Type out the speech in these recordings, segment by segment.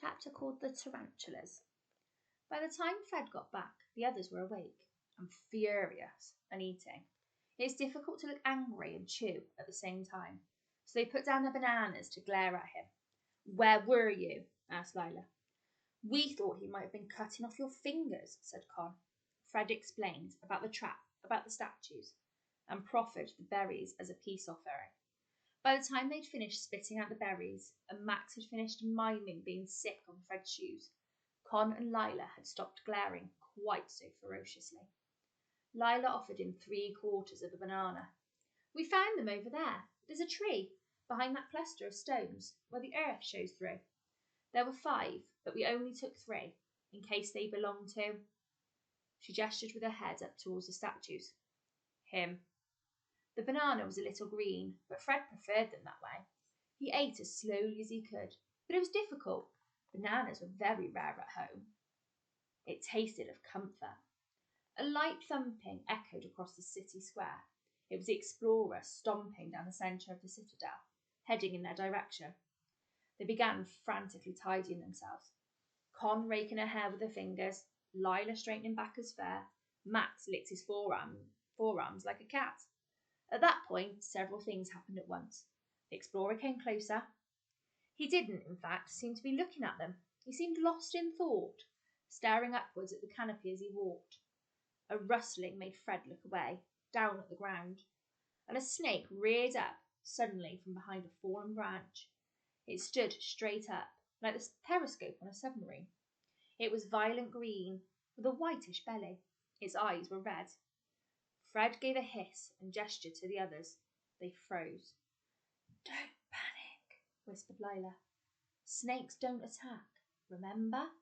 chapter called The Tarantulas. By the time Fred got back, the others were awake and furious and eating. It's difficult to look angry and chew at the same time, so they put down their bananas to glare at him. "Where were you?" asked Lila. "We thought he might have been cutting off your fingers," said Coyne. Fred explained about the trap, about the statues, and proffered the berries as a peace offering. By the time they'd finished spitting out the berries, and Max had finished miming being sick on Fred's shoes, Coyne and Lila had stopped glaring quite so ferociously. Lila offered him 3/4 of a banana. "We found them over there. There's a tree behind that cluster of stones where the earth shows through. There were 5, but we only took 3, in case they belonged to—" She gestured with her head up towards the statues. "Him." The banana was a little green, but Fred preferred them that way. He ate as slowly as he could, but it was difficult. Bananas were very rare at home. It tasted of comfort. A light thumping echoed across the city square. It was the explorer stomping down the centre of the citadel, heading in their direction. They began frantically tidying themselves. Coyne raking her hair with her fingers, Lila straightening back his fur, Max licked his forearms like a cat. At that point, several things happened at once. The explorer came closer. He didn't, in fact, seem to be looking at them. He seemed lost in thought, staring upwards at the canopy as he walked. A rustling made Fred look away, down at the ground, and a snake reared up suddenly from behind a fallen branch. It stood straight up, like the periscope on a submarine. It was violet green, with a whitish belly. Its eyes were red. Fred gave a hiss and gestured to the others. They froze. "Don't panic," whispered Lila. "Snakes don't attack, remember?"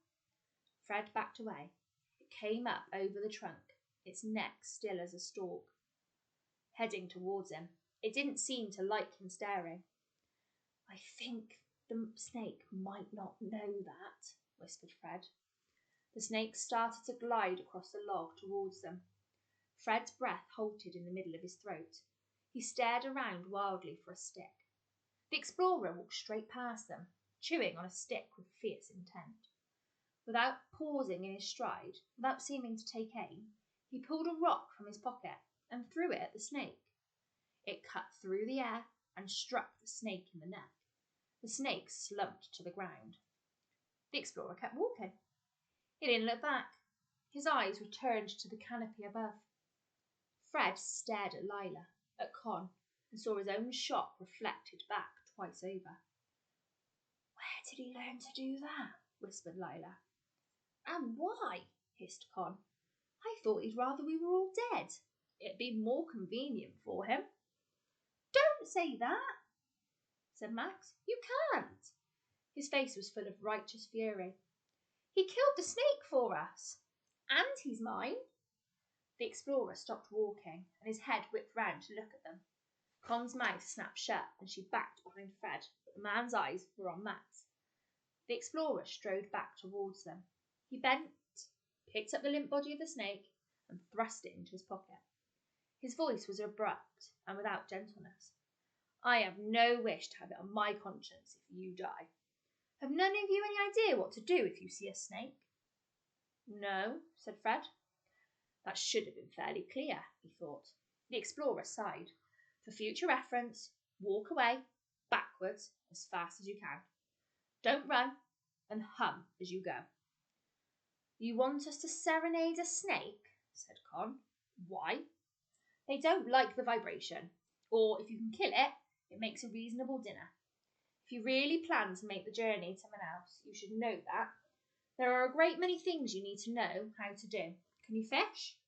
Fred backed away. It came up over the trunk, its neck still as a stalk, heading towards him. It didn't seem to like him staring. "I think the snake might not know that," whispered Fred. The snake started to glide across the log towards them. Fred's breath halted in the middle of his throat. He stared around wildly for a stick. The explorer walked straight past them, chewing on a stick with fierce intent. Without pausing in his stride, without seeming to take aim, he pulled a rock from his pocket and threw it at the snake. It cut through the air and struck the snake in the neck. The snake slumped to the ground. The explorer kept walking. He didn't look back. His eyes returned to the canopy above. Fred stared at Lila, at Coyne, and saw his own shock reflected back twice over. "Where did he learn to do that?" whispered Lila. "And why?" hissed Coyne. "I thought he'd rather we were all dead. It'd be more convenient for him." "Don't say that," said Max. "You can't." His face was full of righteous fury. "He killed the snake for us, and he's mine." The explorer stopped walking, and his head whipped round to look at them. Coyne's mouth snapped shut, and she backed behind Fred, but the man's eyes were on Max. The explorer strode back towards them. He bent, picked up the limp body of the snake, and thrust it into his pocket. His voice was abrupt and without gentleness. "I have no wish to have it on my conscience if you die. Have none of you any idea what to do if you see a snake?" "No," said Fred. That should have been fairly clear, he thought. The explorer sighed. "For future reference, walk away, backwards, as fast as you can. Don't run, and hum as you go." "You want us to serenade a snake?" said Coyne. "Why?" "They don't like the vibration. Or, if you can kill it, it makes a reasonable dinner. If you really plan to make the journey to Manaus, you should know that. There are a great many things you need to know how to do. Can you fish?"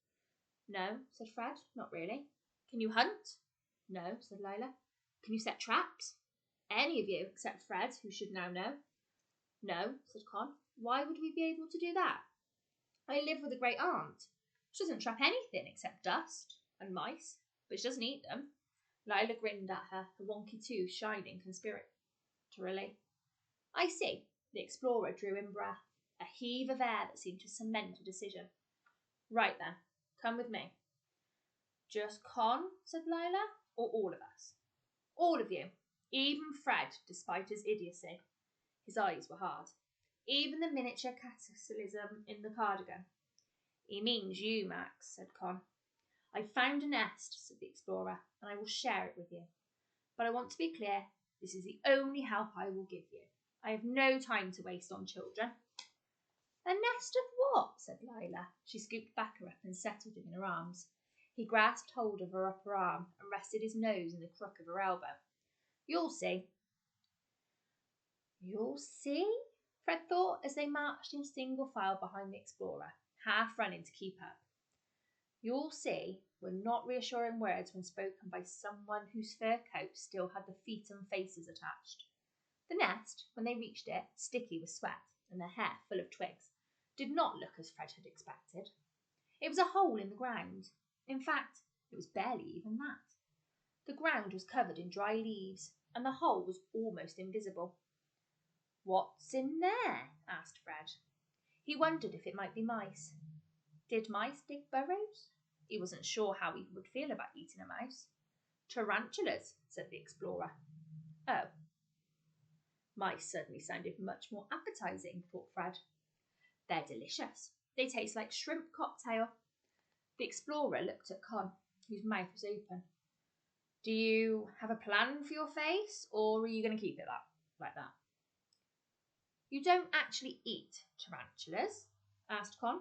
"No," said Fred, "not really." "Can you hunt?" "No," said Lila. "Can you set traps?" "Any of you, except Fred, who should now know." "No," said Coyne. "Why would we be able to do that?" "I live with a great aunt. She doesn't trap anything except dust and mice, but she doesn't eat them." Lila grinned at her, her wonky tooth shining conspiratorially. "I see." The explorer drew in breath, a heave of air that seemed to cement a decision. "Right then, come with me." "Just Coyne?" said Lila. "Or all of us?" "All of you. Even Fred, despite his idiocy." His eyes were hard. even the miniature cataclysm in the cardigan. He means you, Max, said Con. I found a nest, said the explorer, and I will share it with you. But I want to be clear, this is the only help I will give you. I have no time to waste on children. A nest of what? Said Lila. She scooped Backer up and settled him in her arms. He grasped hold of her upper arm and rested his nose in the crook of her elbow. You'll see. You'll see? Fred thought as they marched in single file behind the explorer, half running to keep up. You'll see were not reassuring words when spoken by someone whose fur coat still had the feet and faces attached. The nest, when they reached it, sticky with sweat and the hair full of twigs, did not look as Fred had expected. It was a hole in the ground. In fact, it was barely even that. The ground was covered in dry leaves, and the hole was almost invisible. What's in there? Asked Fred. He wondered if it might be mice. Did mice dig burrows? He wasn't sure how he would feel about eating a mouse. Tarantulas, said the explorer. Oh. Mice certainly sounded much more appetising, thought Fred. They're delicious. They taste like shrimp cocktail. The explorer looked at Con, whose mouth was open. Do you have a plan for your face, or are you going to keep it like that? You don't actually eat tarantulas? Asked Con.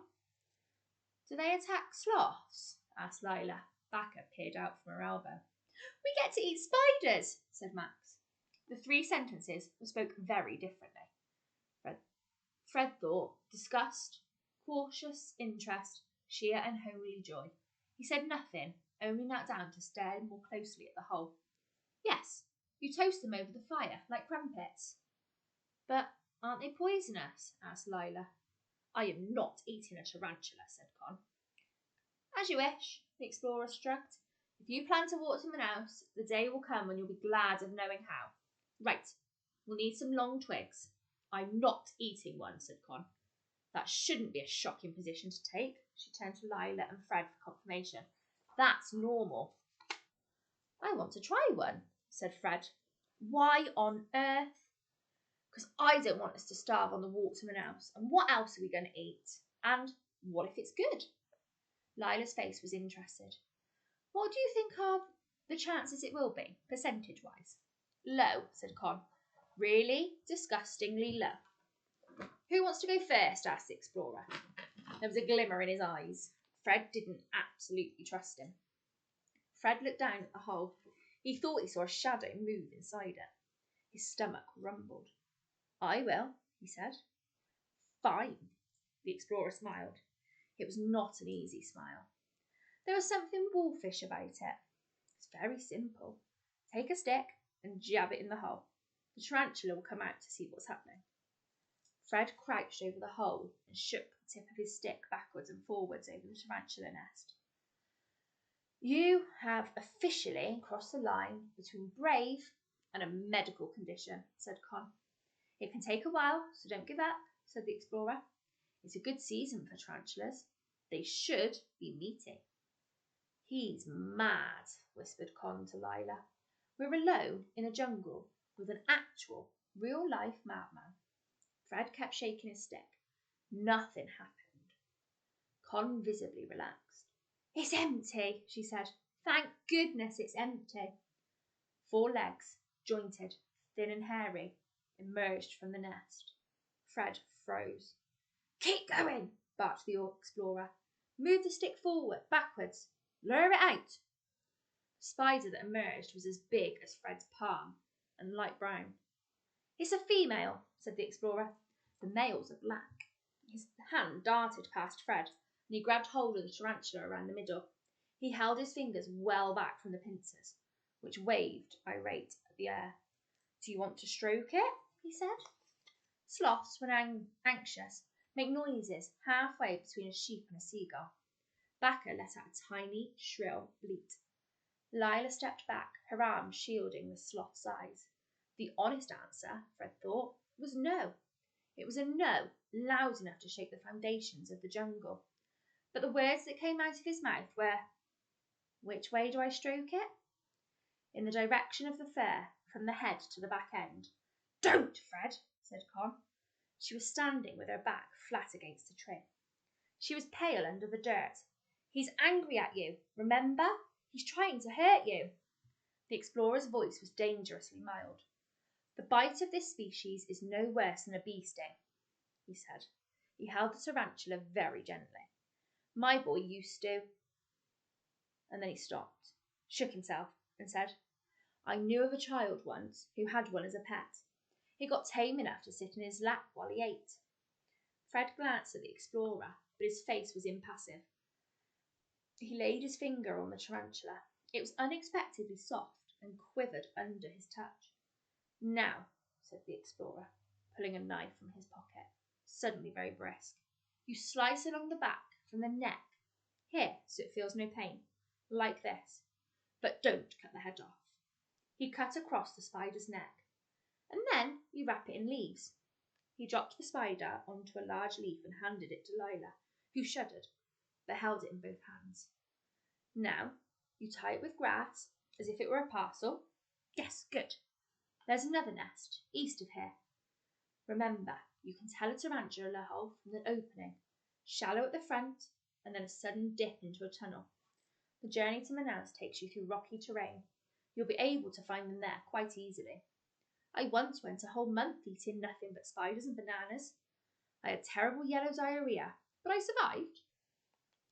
Do they attack sloths? Asked Lila. Backer peered out from her elbow. We get to eat spiders, said Max. The three sentences were spoke very differently. Fred thought disgust, cautious interest, sheer and holy joy. He said nothing, only knelt down to stare more closely at the hole. Yes, you toast them over the fire, like crumpets. But aren't they poisonous? Asked Lila. I am not eating a tarantula, said Con. As you wish, the explorer shrugged. If you plan to walk someone else, the day will come when you'll be glad of knowing how. Right, we'll need some long twigs. I'm not eating one, said Con. That shouldn't be a shocking position to take. She turned to Lila and Fred for confirmation. That's normal. I want to try one, said Fred. Why on earth? Because I don't want us to starve on the walk to someone else. And what else are we going to eat? And what if it's good? Lila's face was interested. What do you think are the chances it will be, percentage-wise? Low, said Con. Really disgustingly low. Who wants to go first? Asked the explorer. There was a glimmer in his eyes. Fred didn't absolutely trust him. Fred looked down at the hole. He thought he saw a shadow move inside it. His stomach rumbled. I will, he said. Fine, the explorer smiled. It was not an easy smile. There was something wolfish about it. It's very simple. Take a stick and jab it in the hole. The tarantula will come out to see what's happening. Fred crouched over the hole and shook the tip of his stick backwards and forwards over the tarantula nest. You have officially crossed the line between brave and a medical condition, said Con. It can take a while, so don't give up, said the explorer. It's a good season for tarantulas. They should be meaty. He's mad, whispered Con to Lila. We're alone in a jungle with an actual, real-life madman. Fred kept shaking his stick. Nothing happened. Con visibly relaxed. It's empty, she said. Thank goodness it's empty. 4 legs, jointed, thin and hairy, emerged from the nest. Fred froze. Keep going, barked the explorer. Move the stick forward, backwards. Lure it out. The spider that emerged was as big as Fred's palm and light brown. It's a female, said the explorer. The males are black. His hand darted past Fred, and he grabbed hold of the tarantula around the middle. He held his fingers well back from the pincers, which waved irate at the air. Do you want to stroke it? He said. Sloths, when anxious, make noises halfway between a sheep and a seagull. Backer let out a tiny, shrill bleat. Lila stepped back, her arm shielding the sloth's eyes. The honest answer, Fred thought, was no. It was a no loud enough to shake the foundations of the jungle. But the words that came out of his mouth were, which way do I stroke it? In the direction of the fur, from the head to the back end. Don't, Fred, said Con. She was standing with her back flat against a tree. She was pale under the dirt. "He's angry at you, remember? He's trying to hurt you." The explorer's voice was dangerously mild. "The bite of this species is no worse than a bee sting," he said. He held the tarantula very gently. "My boy used to—" And then he stopped, shook himself, and said, "I knew of a child once who had one as a pet. He got tame enough to sit in his lap while he ate." Fred glanced at the explorer, but his face was impassive. He laid his finger on the tarantula. It was unexpectedly soft and quivered under his touch. "Now," said the explorer, pulling a knife from his pocket, suddenly very brisk, "you slice along the back from the neck, here, so it feels no pain, like this. But don't cut the head off." He cut across the spider's neck. "And then you wrap it in leaves." He dropped the spider onto a large leaf and handed it to Lila, who shuddered, but held it in both hands. "Now you tie it with grass, as if it were a parcel. Yes, good. There's another nest, east of here. Remember, you can tell a tarantula hole from an opening, shallow at the front, and then a sudden dip into a tunnel. The journey to Manaus takes you through rocky terrain. You'll be able to find them there quite easily. I once went a whole month eating nothing but spiders and bananas. I had terrible yellow diarrhea, but I survived."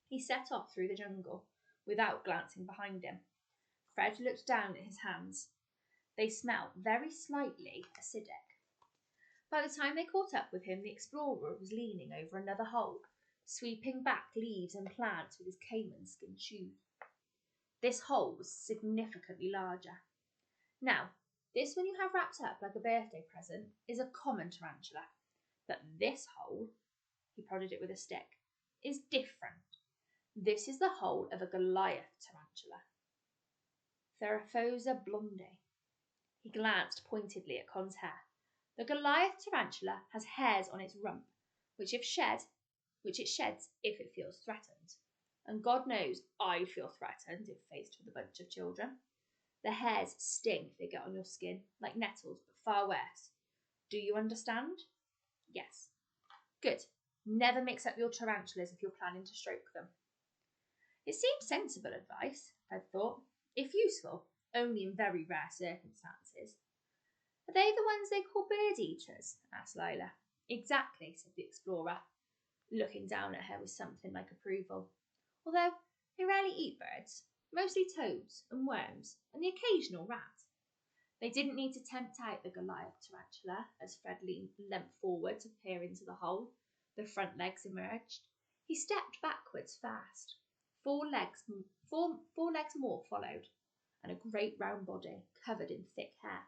He set off through the jungle without glancing behind him. Fred looked down at his hands. They smelt very slightly acidic. By the time they caught up with him, the explorer was leaning over another hole, sweeping back leaves and plants with his caiman skin shoes. This hole was significantly larger. "Now, this one you have wrapped up like a birthday present is a common tarantula. But this hole," he prodded it with a stick, "is different. This is the hole of a Goliath tarantula. Theraphosa blonde." He glanced pointedly at Con's hair. "The Goliath tarantula has hairs on its rump, which it sheds if it feels threatened. And God knows I'd feel threatened if faced with a bunch of children. The hairs sting if they get on your skin, like nettles, but far worse. Do you understand?" "Yes." "Good. Never mix up your tarantulas if you're planning to stroke them." It seemed sensible advice, Fred thought, if useful, only in very rare circumstances. "Are they the ones they call bird-eaters?" asked Lila. "Exactly," said the explorer, looking down at her with something like approval. "Although they rarely eat birds, mostly toads and worms, and the occasional rat." They didn't need to tempt out the Goliath tarantula as Fred leant forward to peer into the hole. The front legs emerged. He stepped backwards fast. Four legs more followed, and a great round body covered in thick hair.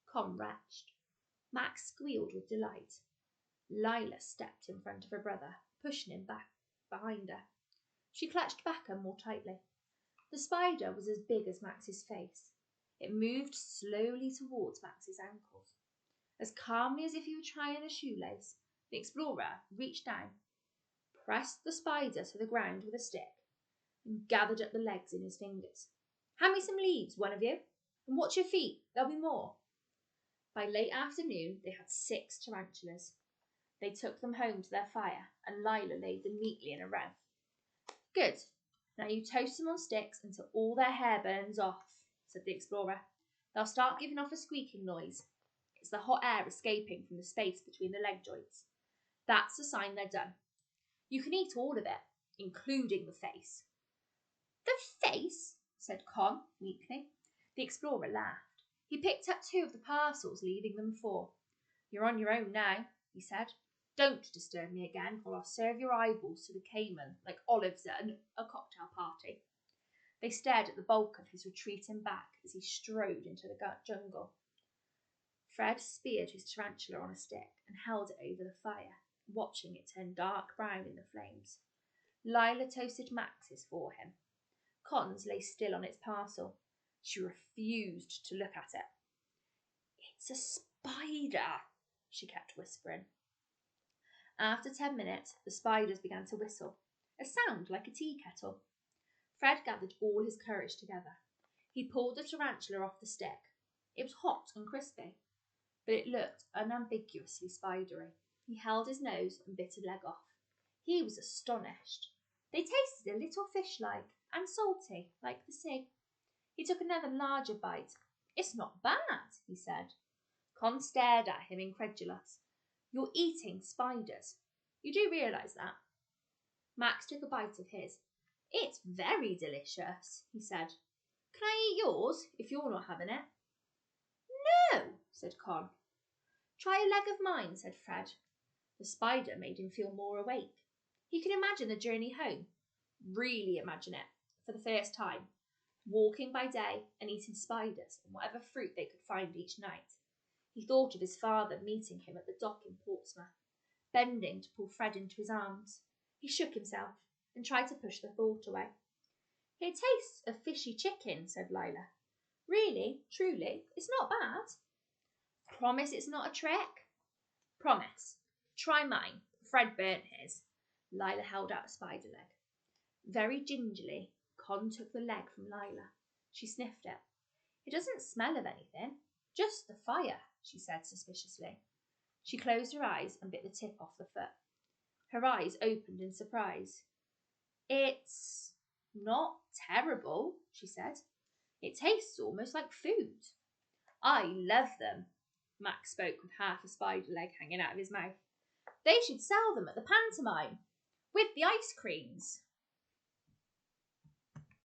Con retched. Max squealed with delight. Lila stepped in front of her brother, pushing him back behind her. She clutched Bacca more tightly. The spider was as big as Max's face. It moved slowly towards Max's ankles. As calmly as if he were tying a shoelace, the explorer reached down, pressed the spider to the ground with a stick, and gathered up the legs in his fingers. "Hand me some leaves, one of you, and watch your feet, there'll be more." By late afternoon, they had 6 tarantulas. They took them home to their fire, and Lila laid them neatly in a row. "Good. Now you toast them on sticks until all their hair burns off," said the explorer. "They'll start giving off a squeaking noise. It's the hot air escaping from the space between the leg joints. That's a sign they're done. You can eat all of it, including the face." "The face?" said Con weakly. The explorer laughed. He picked up 2 of the parcels, leaving them 4. "You're on your own now," he said. "Don't disturb me again, or I'll serve your eyeballs to the caiman like olives at a cocktail party." They stared at the bulk of his retreating back as he strode into the jungle. Fred speared his tarantula on a stick and held it over the fire, watching it turn dark brown in the flames. Lila toasted Max's for him. Con's lay still on its parcel. She refused to look at it. "It's a spider," she kept whispering. After 10 minutes, the spiders began to whistle, a sound like a tea kettle. Fred gathered all his courage together. He pulled the tarantula off the stick. It was hot and crispy, but it looked unambiguously spidery. He held his nose and bit a leg off. He was astonished. They tasted a little fish-like and salty, like the sea. He took another larger bite. "It's not bad," he said. Con stared at him, incredulous. "You're eating spiders. You do realise that?" Max took a bite of his. "It's very delicious," he said. "Can I eat yours, if you're not having it?" "No," said Con. "Try a leg of mine," said Fred. The spider made him feel more awake. He could imagine the journey home, really imagine it, for the first time, walking by day and eating spiders and whatever fruit they could find each night. He thought of his father meeting him at the dock in Portsmouth, bending to pull Fred into his arms. He shook himself and tried to push the thought away. "It tastes of fishy chicken," said Lila. "Really, truly, it's not bad." "Promise it's not a trick?" "Promise. Try mine." Fred burnt his. Lila held out a spider leg. Very gingerly, Con took the leg from Lila. She sniffed it. "It doesn't smell of anything, just the fire," she said suspiciously. She closed her eyes and bit the tip off the foot. Her eyes opened in surprise. "It's not terrible," she said. "It tastes almost like food." "I love them." Max spoke with half a spider leg hanging out of his mouth. "They should sell them at the pantomime, with the ice creams."